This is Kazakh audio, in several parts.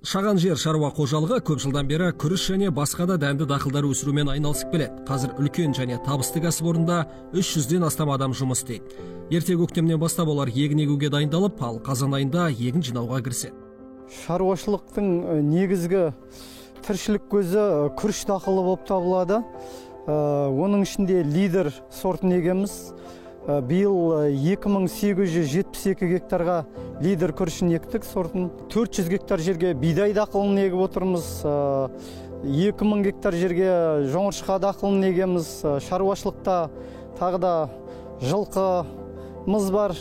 Шаған жер шаруа қожалығы көп жылдан бері күріш және басқа да дәнді дақылдар өсірумен айналысып келеді. Қазір үлкен және табысты кәсіпорында 300-ден астам адам жұмыс істейді. Ерте көктемнен бастап олар егін егуге дайындалып, ал қазан айында егін жинауға кіріседі. Шаруашылықтың негізгі тіршілік көзі күріш дақылы болып табылады. Оның ішінде лидер сортын егеміз. Биыл 2872 гектарға лидер күрішін ектік сортын. 400 гектар жерге бидай дақылын егіп отырмыз. 2000 гектар жерге жоңышқа дақылын егеміз. Шаруашылықта тағы да жылқымыз бар.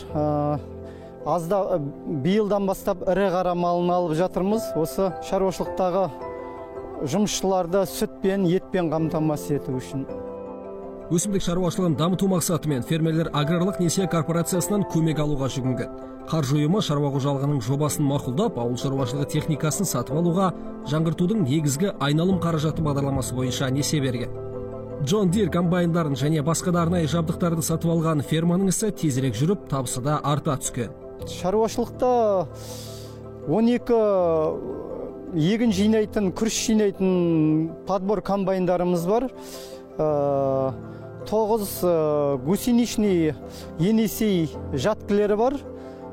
Биылдан бастап ірі қара малын алып жатырмыз. Осы шаруашылықтағы жұмысшыларды сүтпен, етпен қамтамасыз ету үшін. Өсімдік шаруашылығын дамыту мақсатымен фермерлер аграрлық несие корпорациясынан көмек алуға жүгінген. Қаржы ұйымы шаруа қожалығының жобасын мақұлдап, ауыл шаруашылығы техникасын сатып алуға жаңғыртудың негізгі айналым қаражаты бағдарламасы бойынша несие берген. John Deere комбайндарын және басқа да арнайы жабдықтарды сатып алған ферманың ісі тезірек жүріп, табысы да арта түскен. Шаруашылықта 12 егін жинайтын, күріш жинайтын подбор комбайндарымыз бар. 9 гусеничный Енисей жаткілері бар.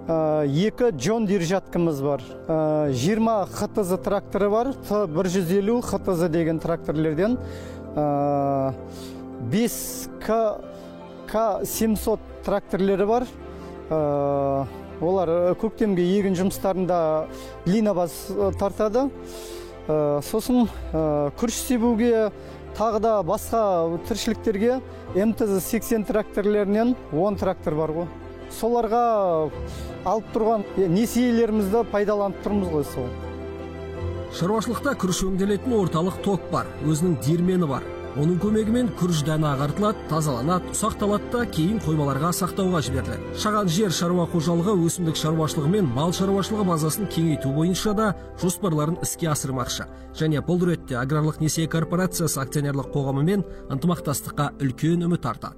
2 John Deere жаткіміз бар. 20 ХТЗ тракторы бар. Т150 ХТЗ деген тракторлерден. 5 К700 тракторлері бар. Олар көктемге егін жұмыстарында линабас тартады. Сосын күріш себуге, тағы да басқа тіршіліктерге МТЗ-80 тракторлерінен 10 трактор бар ғой. Соларға алып тұрған несиелерімізді пайдаланып тұрмыз ғой сол. Шаруашылықта күріш өңделетін орталық ток бар, өзінің диірмені бар. Оның көмегімен күріш дәні ағартылады, тазаланады, ұсақталады да кейін қоймаларға сақтауға жіберіледі. Шаған жер шаруа қожалығы өсімдік шаруашылығы мен мал шаруашылығы базасын кеңейту бойынша да жоспарларын іске асырмақшы. Және бұл ретте аграрлық несие корпорациясы акционерлік қоғамымен ынтымақтастыққа үлкен үміт артады.